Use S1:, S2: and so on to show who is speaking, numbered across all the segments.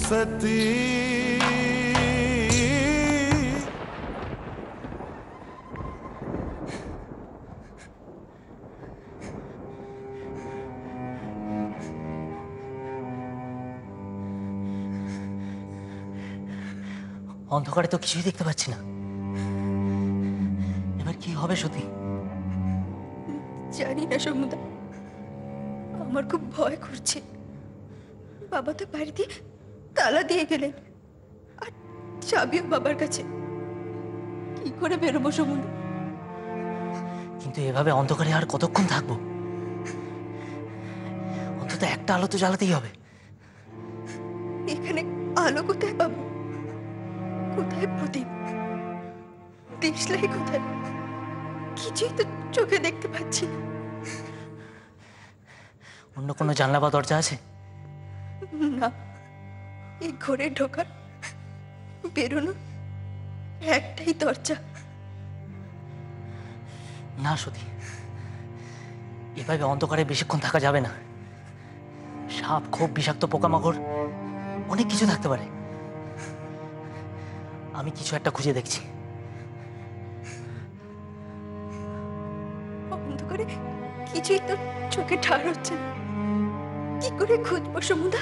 S1: सती
S2: অন্ধকারে তো কিছুই দেখতে পাচ্ছি না। এবার কি হবে সত্যি?
S3: জানি না সমুদা, আমার খুব ভয় করছে। বাবা তো বাড়িতে তালা দিয়ে গেলেন, আর চাবিও বাবার কাছে। কি করে বেরোবো সমুদা?
S2: কিন্তু এভাবে অন্ধকারে আর কতক্ষণ থাকবো? অন্তত একটা আলো তো জ্বালাতেই হবে।
S3: এখানে আলো কোথায় পাবো? কোথায় প্রদীপ? দেশলাই কোথায়? কিছুই তো চোখে দেখতে পাচ্ছি না।
S2: অন্য কোনো জানলা বা দরজা আছে?
S3: না, এই ঘরে ঢোকার বেরোনো একটাই দরজা।
S2: না সত্যি, এভাবে অন্ধকারে বেশিক্ষণ থাকা যাবে না। সাপ, খুব বিষাক্ত পোকামাকড়, অনেক কিছু থাকতে পারে। আমি কিছু একটা খুঁজে দেখছি।
S3: অন্ধকারে কিছুই তো চোখে ঠার হচ্ছে না। কি করে খুঁজবো সমুদা?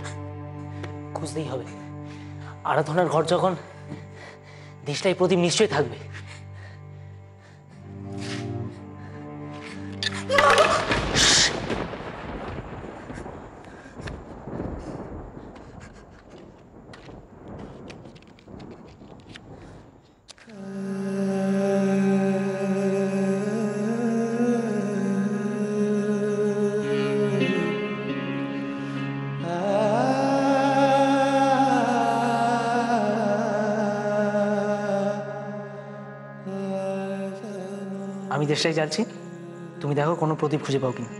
S2: খুঁজতেই হবে। আরাধনার ঘর যখন, দেশটাই প্রদীপ নিশ্চয়ই থাকবে। আমি দেশটাই যাচ্ছি, তুমি দেখো কোনো প্রদীপ খুঁজে পাও কিনা।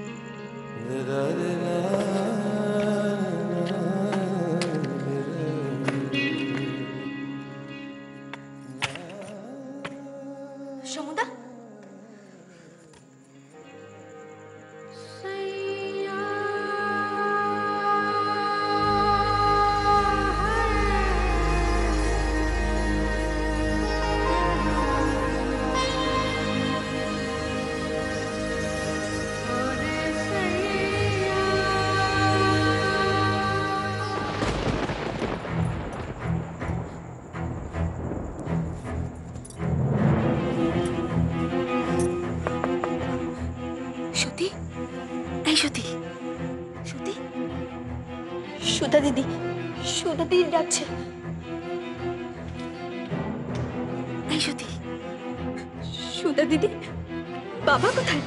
S3: সমুদা, সত্যি? এই সত্যি, সত্যি সুধা দিদি, সুধা দিদি যাচ্ছে। এই সত্যি, সুধা দিদি। বাবা কোথায়?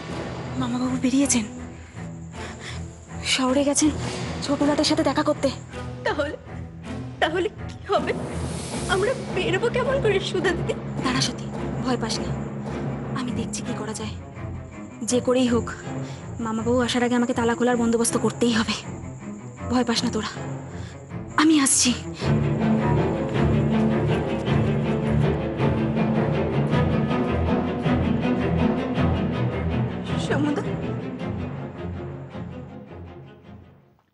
S4: মামাবাবু বেরিয়েছেন, শহরে গেছেন ছোটনাথের সাথে দেখা করতে।
S3: তাহলে তাহলে কি হবে? আমরা বেরোবো কেমন করে সুধা দিদি?
S4: দাঁড়া সত্যি, ভয় পাস না, আমি দেখছি কি করা যায়। যে করেই হোক মামাবাবু আসার আগে আমাকে তালা খোলার বন্দোবস্ত করতেই হবে। ভয় পাস না তোরা, আমি আসছি।
S3: সমুদা,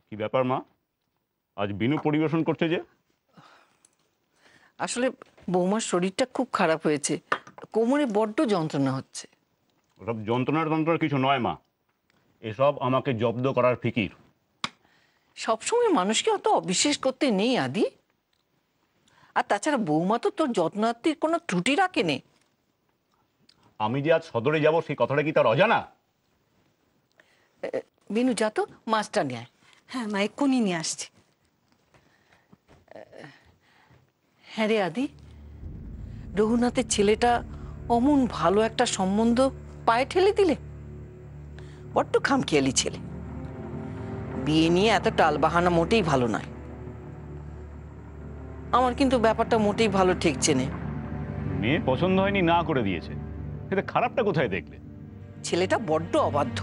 S5: কি ব্যাপার মা, আজ বিনু পরিবেশন করছে যে?
S6: আসলে বৌমার শরীরটা খুব খারাপ হয়েছে, কোমরে বড্ড যন্ত্রণা হচ্ছে।
S5: ওসব যন্ত্রণার কিছু নয় মা, এসব আমাকে জব্দ করার ফিকির।
S6: সবসময় মানুষকে অত অবিশ্বাস করতে নেই আদি। আর তাছাড়া বৌমা তো তোর যত্নার্থীর কোনো ত্রুটি রাখেনি।
S5: আমি যে আজ সদরে যাব সেই কথাটা কি তার অজানা?
S6: বিনু যা তো মাছটা নিয়ে আয়।
S4: হ্যাঁ মা, এক্ষুনি নিয়ে আসছি।
S6: হ্যাঁ রে আদি, রঘুনাথের ছেলেটা অমন ভালো একটা সম্বন্ধ পায়ে ঠেলে দিলে। বড্ড খামখেয়ালি ছেলে, বিয়ে নিয়ে এত টালবাহানা মোটেই ভালো নয়। আমার কিন্তু ব্যাপারটা মোটেই ভালো ঠেকছে না।
S5: মেয়ে পছন্দ হয়নি, না করে দিয়েছে, এতে খারাপটা কোথায় দেখলে?
S6: ছেলেটা বড্ড অবাধ্য,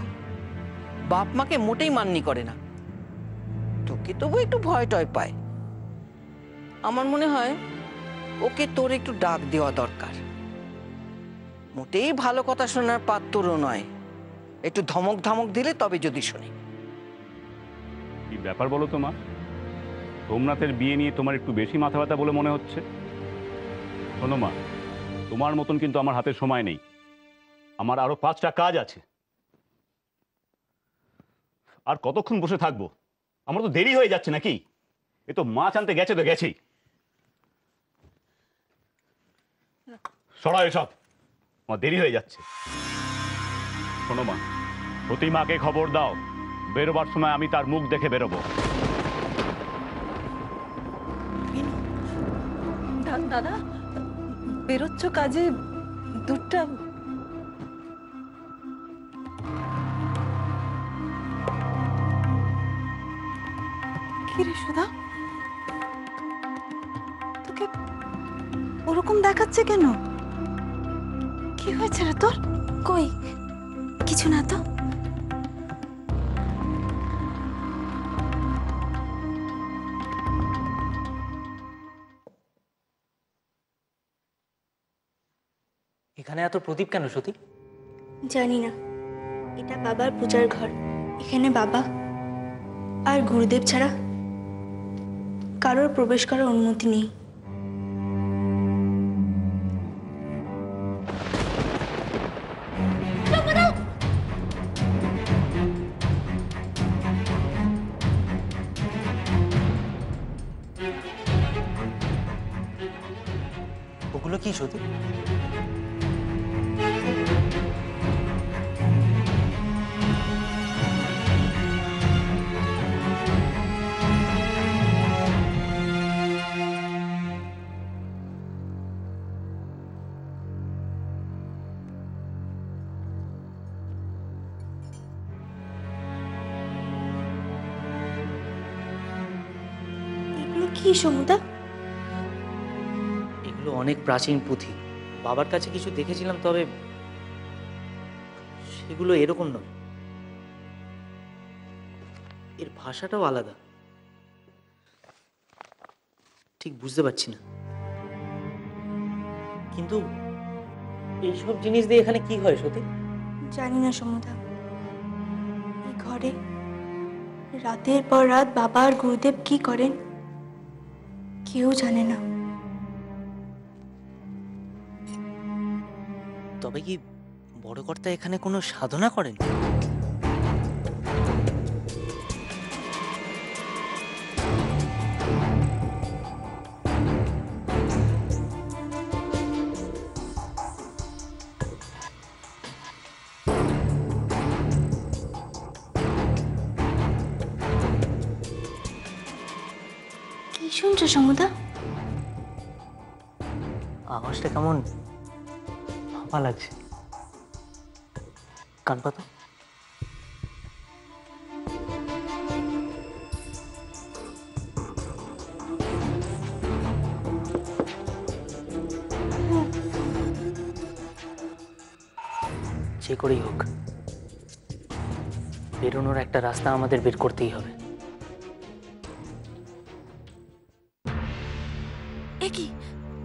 S6: বাপ মাকে মোটেই মাননি করে না। তোকে তবু একটু ভয় টয় পায়। আমার মনে হয় ওকে তোর একটু ডাক দেওয়া দরকার। মোটেই ভালো কথা শোনার পাত্রও নয়, একটু ধমক ধমক দিলে তবে যদি শুনি।
S5: কি ব্যাপার বলো তো মা, সোমনাথের বিয়ে নিয়ে তোমার একটু বেশি মাথা ব্যথা বলে মনে হচ্ছে। শোনো মা, তোমার মতন কিন্তু আমার হাতে সময় নেই, আমার আরো 5টা কাজ আছে। আর কতক্ষণ বসে থাকবো? আমার তো দেরি হয়ে যাচ্ছে নাকি? এ তো মাছ আনতে গেছে তো গেছেই। সরাও এসব, আমার দেরি হয়ে যাচ্ছে। শোনো মা, প্রতিমাকে খবর দাও, বেরোবার সময় আমি তার মুখ দেখে বেরোবো।
S1: দাদা, বেরোচ্ছ কাজে, দুধটা কি রে সুধা, তোকে ওরকম দেখাচ্ছে কেন? কি হয়েছে রে তোর?
S4: কই কিছু না তো।
S2: এখানে এত প্রদীপ কেন সতী?
S3: জানি না, এটা বাবার পূজার ঘর। এখানে বাবা আর গুরুদেব ছাড়া কারোর প্রবেশ করার অনুমতি নেই।
S2: ওগুলো কি সতী?
S3: এগুলো কি সমুদা?
S2: এগুলো অনেক প্রাচীন পুঁথি, বাবার কাছে কিছু দেখেছিলাম, তবে সেগুলো এরকম নয়। এর ভাষাটাও আলাদা, ঠিক বুঝতে পারছি না। কিন্তু এইসব জিনিস দিয়ে এখানে কি হয় সতী?
S3: জানি না সমুদা। এই ঘরে রাতের পর রাত বাবা আর গুরুদেব কি করেন কেউ জানে না।
S2: তবে কি বড় কর্তা এখানে কোনো সাধনা করেন?
S3: কি শুনছো সমুদা?
S2: আওয়াজটা কেমন ভাবা লাগছে। কান পাতো। যে করেই হোক বেরোনোর একটা রাস্তা আমাদের বের করতেই হবে।
S4: এ কি,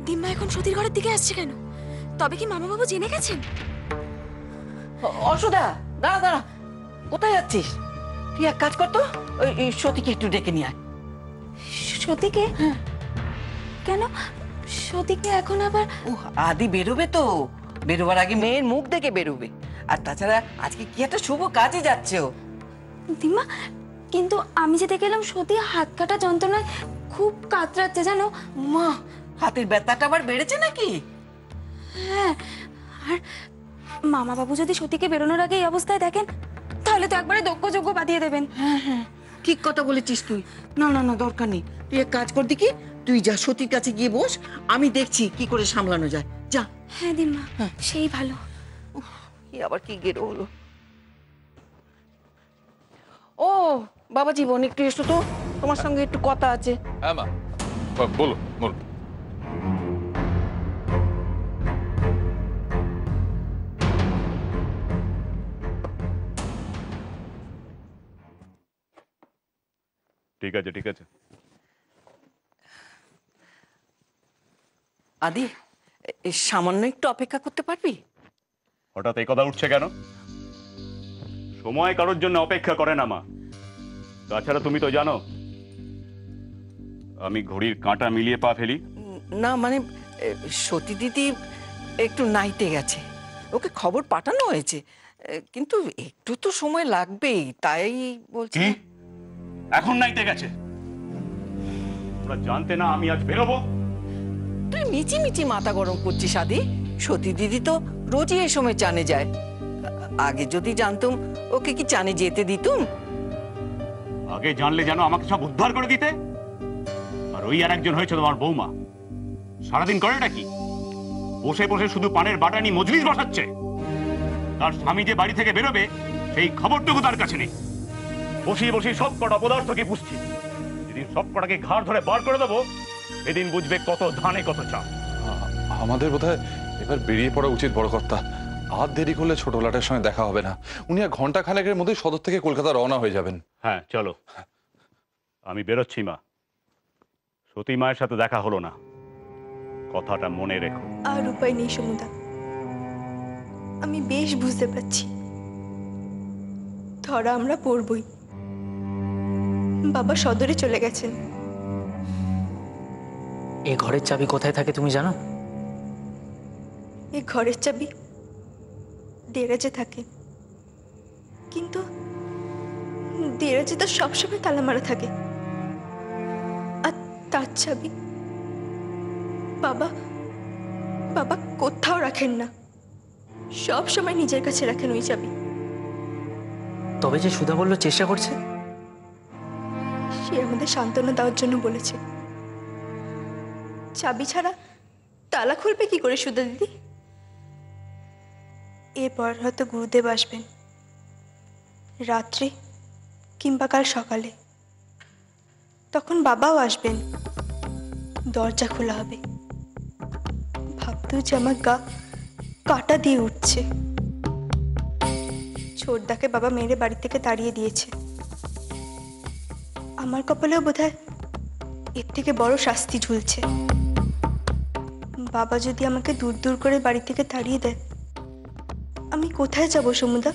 S4: দিম্মা এখন সতীর ঘরের দিকে আসছে কেন? তবে কি মামা বাবু জেনে গেছেন?
S6: অসুধা, দাঁড়া দাঁড়া, কোথায় যাচ্ছিস? তুই এক কাজ কর তো, ওই সতীকে একটু ডেকে নিয়ে আয়।
S4: সতীকে? কেন সতীকে এখন আবার?
S6: ও আদি বেরোবে তো, বেরোবার আগে মেয়ের মুখ দেখে বেরোবে। আর তাছাড়া আজকে কি একটা শুভ কাজে যাচ্ছে ও।
S4: দিম্মা, কিন্তু আমি যেতে গেলাম সতী হাত কাটা যন্ত্রণায় খুব কাতরাচ্ছে জানো।
S6: মা, হাতের ব্যথাটা আবার বেড়েছে নাকি?
S4: হ্যাঁ, আর মামা বাবু যদি সতীকে বেরোনোর আগে এই অবস্থায় দেখেন তাহলে তো একবারে দক্ষ বাঁধিয়ে দেবেন।
S6: হ্যাঁ হ্যাঁ, ঠিক কথা বলেছিস তুই। না না না, দরকার নেই। তুই এক কাজ কর দেখি, তুই যা সতীর কাছে গিয়ে বস, আমি দেখছি কি করে সামলানো যায়। যা।
S4: হ্যাঁ দিম্মা, সেই ভালো।
S6: এ আবার কি গেরো হলো? ও বাবা জীবন, একটু এসো তো, তোমার সঙ্গে একটু কথা আছে।
S7: হ্যাঁ মা, বলো বলো।
S5: ঠিক আছে ঠিক আছে।
S6: আদি, সামান্য একটু অপেক্ষা করতে পারবি?
S5: হঠাৎ এই কথা উঠছে কেন? সময় কারোর জন্য অপেক্ষা করে না মা। তাছাড়া তুমি তো জানো আমি ঘড়ির কাঁটা মিলিয়ে পা ফেলি?
S6: না মানে সতী দিদি একটু নাইতে গেছে, ওকে খবর পাঠানো হয়েছে, কিন্তু একটু তো সময় লাগবেই, তাই বলছি।
S5: কি এখন নাইতে গেছে? তোমরা জানতে না আমি আজ বেরোবো?
S6: তুই মিচি মিচি মাথা গরম করছিস আদি। সতী দিদি তো রোজই এই সময় চানে যায়। আগে যদি জানতুম ওকে কি চানে যেতে দিতুম?
S5: আগে জানলে যেন আমাকে সব উদ্ধার করে দিতে। আর ওই আর একজন হয়েছে তোমার বৌমা, সারাদিন করেটা কি? বসে বসে শুধু পানের বাটা নিয়ে মজলিস বসাচ্ছে। তার স্বামী যে বাড়ি থেকে বেরোবে সেই খবরটুকু তার কাছে নেই। বসিয়ে বসিয়ে সব কটা পদার্থকে বুঝছি। যেদিন সব কটাকে ঘাড় ধরে বার করে দেবো সেদিন বুঝবে কত ধানে কত চাল।
S7: আমাদের বোধহয় এবার বেরিয়ে পড়া উচিত বড় কর্তা। আর দেরি করলে ছোটলাটের সঙ্গে দেখা হবে না। উনি আর ঘন্টা খানেকের মধ্যে সদর থেকে কলকাতা রওনা হয়ে যাবেন।
S5: হ্যাঁ চলো, আমি বেরোচ্ছি মা। সতী মায়ের সাথে দেখা হলো না, কথাটা মনে রেখো।
S3: আর উপায় নেই সমুদা, আমি বেশ বুঝতে পারছি ধরা আমরা পড়বই। বাবা সদরে চলে গেছেন।
S2: এই ঘরের চাবি কোথায় থাকে তুমি জানো?
S3: এই ঘরের চাবি দেরাজে থাকে, কিন্তু দেরাজে তো সবসময় তালা মারা থাকে। আর তার চাবি বাবা বাবা কোথাও রাখেন না, সব সময় নিজের কাছে রাখেন ওই চাবি।
S2: তবে যে সুধা বলল চেষ্টা করছে,
S3: সে আমাদের সান্ত্বনা দেওয়ার জন্য বলেছে। চাবি ছাড়া তালা খুলবে কি করে সুধা দিদি? এরপর হয়তো গুরুদেব আসবেন রাত্রে কিংবা কাল সকালে, তখন বাবাও আসবেন, দরজা খোলা হবে। ভাবতেও যে আমার গা কাটা দিয়ে উঠছে। ছোটদাকে বাবা মেরে বাড়ি থেকে তাড়িয়ে দিয়েছে। আমার কপালেও বোধহয় এর থেকে বড় শাস্তি ঝুলছে। বাবা যদি আমাকে দূর দূর করে বাড়ি থেকে তাড়িয়ে দেয়, আমি কোথায় যাব সমুদা?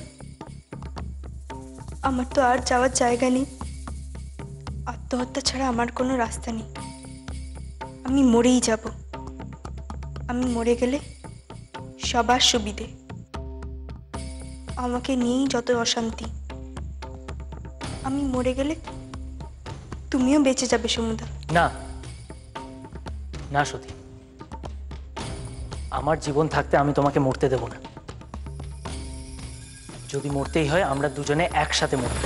S3: আমার তো আর যাওয়ার জায়গা নেই। আত্মহত্যা ছাড়া আমার কোনো রাস্তা নেই। আমি মরেই যাব। আমি মরে গেলে সবার সুবিধে, আমাকে নিয়েই যত অশান্তি। আমি মরে গেলে তুমিও বেঁচে যাবে সমুদা।
S2: না না সতী, আমার জীবন থাকতে আমি তোমাকে মরতে দেব না। যদি মরতেই হয় আমরা দুজনে একসাথে মরব।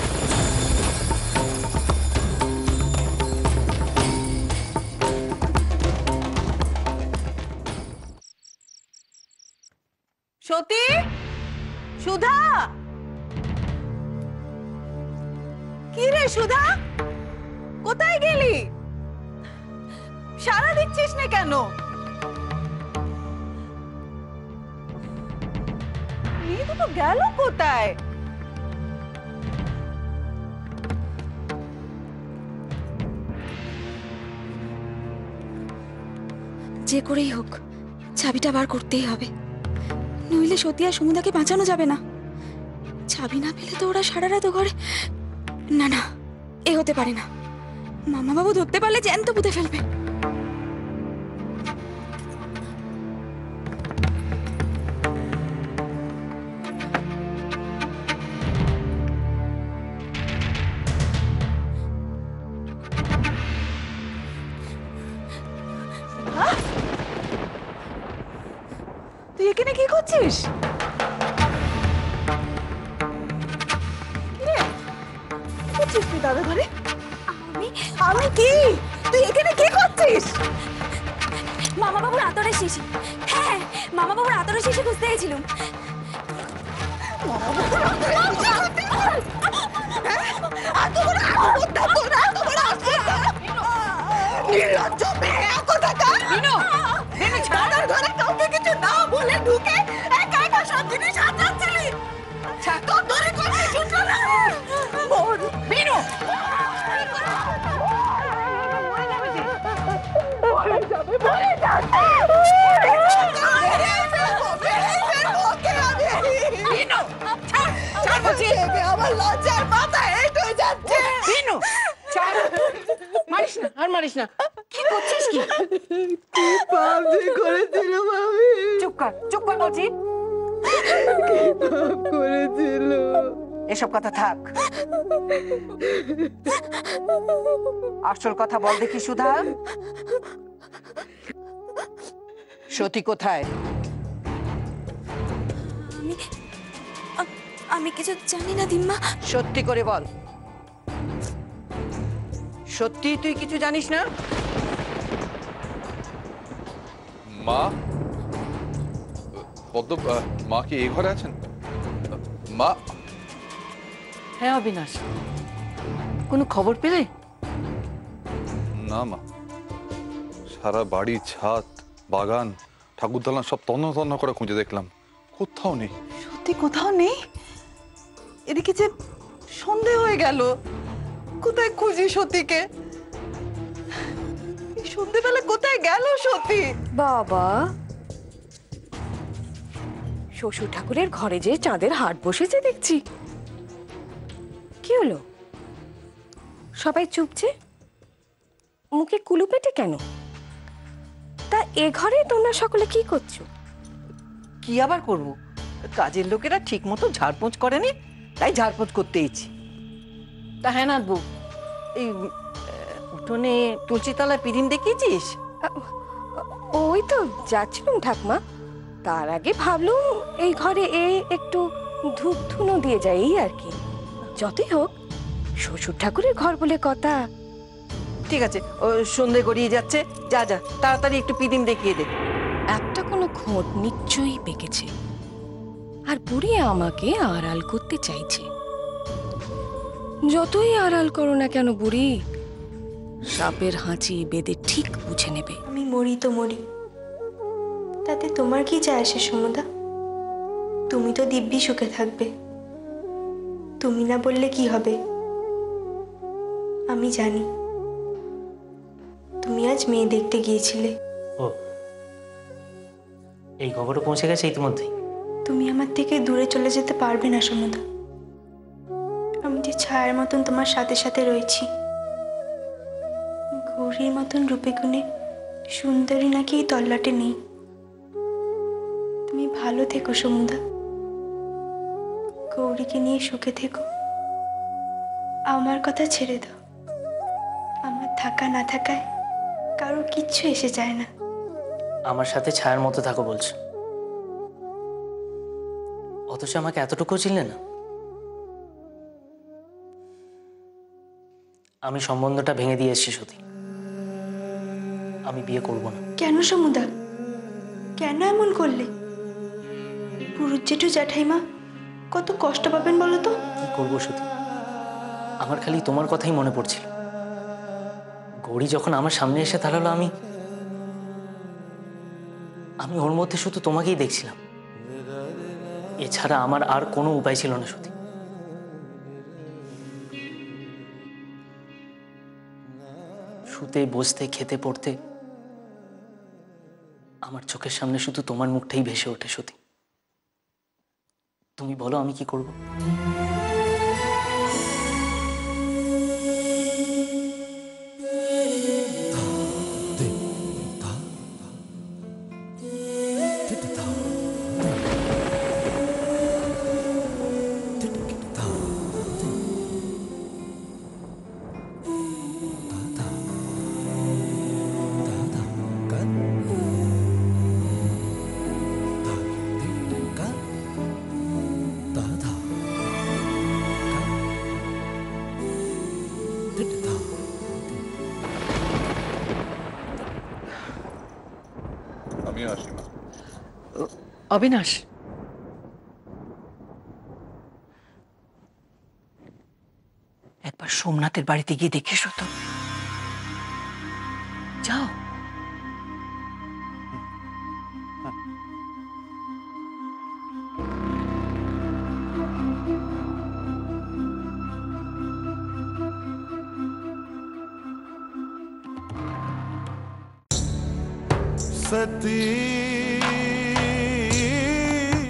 S6: সতী, সুধা, কি রে সুধা, কোথায় গেলি? সারা দিচ্ছিস না কেন? এই দুটো গেল কোথায়?
S4: যে করেই হোক চাবিটা বার করতেই হবে, নইলে সতী আর সমুদাকে বাঁচানো যাবে না। চাবি না পেলে তো ওরা সারা রাত ঘরে। না না, এ হতে পারে না। মামা বাবু ধরতে পারলে জ্যান্ত পুঁতে ফেলবে।
S3: তুই এখানে কি করছিস? তুই দাদা ঘরে? আমি কি? তুই এখানে কি করছিস?
S4: মামা বাবুর আতরের শিশি। হ্যাঁ, মামা বাবুর আতরের শিশি খুঁজতে গেছিলাম।
S3: কাউকে কিছু না বলে ঢুকে একা একা সব জিনিস হাতাচ্ছিলি। তোর ধরে কথা শুনলো না। বিনু, আমার লজ্জার মাথা হেঁট হয়ে যাচ্ছে। বিনু,
S6: মারিস না, আর মারিস না।
S4: কি করছিস কি?
S3: পাপ যে করেছিল মামি,
S6: চুপ কর বলছি।
S3: পাপ করেছিল।
S6: এসব কথা থাক, আসল কথা বল দেখি সুধা। সতী কোথায়?
S4: আমি কিছু জানি না দিম্মা।
S6: সত্যি করে বল, সত্যি তুই কিছু জানিস না?
S7: মা, পদ্ম, মা কি এই ঘরে আছেন? মা,
S6: হ্যাঁ অবিনাশ, কোনো খবর পেলে?
S7: না মা, সারা বাড়ি, ছাদ, বাগান, ঠাকুরদালান সব তন্ন তন্ন করে খুঁজে দেখলাম, কোথাও নেই।
S1: সত্যি কোথাও নেই? এদিকে যে সন্ধে হয়ে গেল, কোথায় খুঁজি সতীকে? এই সন্ধেবেলা কোথায় গেল সতী?
S3: বাবা, শ্বশুর ঠাকুরের ঘরে যে চাঁদের হাট বসেছে দেখছি। কি হলো, সবাই চুপছে, মুখে কুলুপেটে কেন? তা এ ঘরে তোমরা সকলে কি করছো?
S6: কি আবার করব, কাজের লোকেরা ঠিক মতো ঝাড়পোঁছ করেনি, তাই ঝাড়পোঁছ করতে ইচ্ছি। তা হ্যাঁ না বউ, এই উঠোনে তুলসীতলায় পিদিম দেখিয়েছিস?
S3: ওই তো যাচ্ছিলাম ঠাকমা, তার আগে ভাবলুম এই ঘরে একটু ধূপ ধুনো দিয়ে যাই, এই আর কি। যতই হোক শ্বশুর ঠাকুরের ঘর বলে কথা।
S6: ঠিক আছে, ও সন্ধে গড়িয়ে যাচ্ছে, যা যা তাড়াতাড়ি একটু পিদিম দেখিয়ে দে।
S3: একটা কোনো খোঁট নিশ্চয়ই পেকেছে, আর বুড়ি আমাকে আড়াল করতে চাইছে। যতই আড়াল করো না কেন বুড়ি, সাপের হাঁচি বেঁধে ঠিক বুঝে নেবে।
S4: আমি মরি তো মরি, তাতে তোমার কি যায় আসে সমুদা? তুমি তো দিব্যি সুখে থাকবে। তুমি না বললে কি হবে? আমি জানি তুমি আজ মেয়ে দেখতে গিয়েছিলে।
S2: ও, এই খবরও পৌঁছে গেছে ইতিমধ্যেই।
S4: তুমি আমার থেকে দূরে চলে যেতে পারবে না সমুদা। আমি যে ছায়ার মতন তোমার সাথে সাথে রয়েছি। গৌরীর মতন রূপে গুণে সুন্দরী নাকি এই তল্লাটে নেই। তুমি ভালো থেকো সমুদা, গৌরীকে নিয়ে সুখে থেকো। আমার কথা ছেড়ে দাও, আমার থাকা না থাকায় কারোর কিচ্ছু এসে যায় না।
S2: আমার সাথে ছায়ার মতো থাকো বলছো, অথচ আমাকে এতটুকু চিনলে না। আমি সম্বন্ধটা ভেঙে দিয়ে এসেছি সত্যি, আমি বিয়ে করব না।
S4: কেন সমুদা, কেন এমন করলে? পুরুষ জেঠু জ্যাঠাইমা কত কষ্ট পাবেন বলো তো।
S2: কি করবো সত্যি, আমার খালি তোমার কথাই মনে পড়ছিল। গৌরী যখন আমার সামনে এসে দাঁড়ালো, আমি ওর মধ্যে শুধু তোমাকেই দেখছিলাম। এছাড়া আমার আর কোনো উপায় ছিল না সত্যি। শুতে বসতে খেতে পড়তে আমার চোখের সামনে শুধু তোমার মুখটাই ভেসে ওঠে সত্যি। তুমি বলো আমি কি করব?
S7: আমিও আসি মা।
S6: অবিনাশ, একবার সোমনাথের বাড়িতে গিয়ে দেখিস তো। যাও।
S8: सती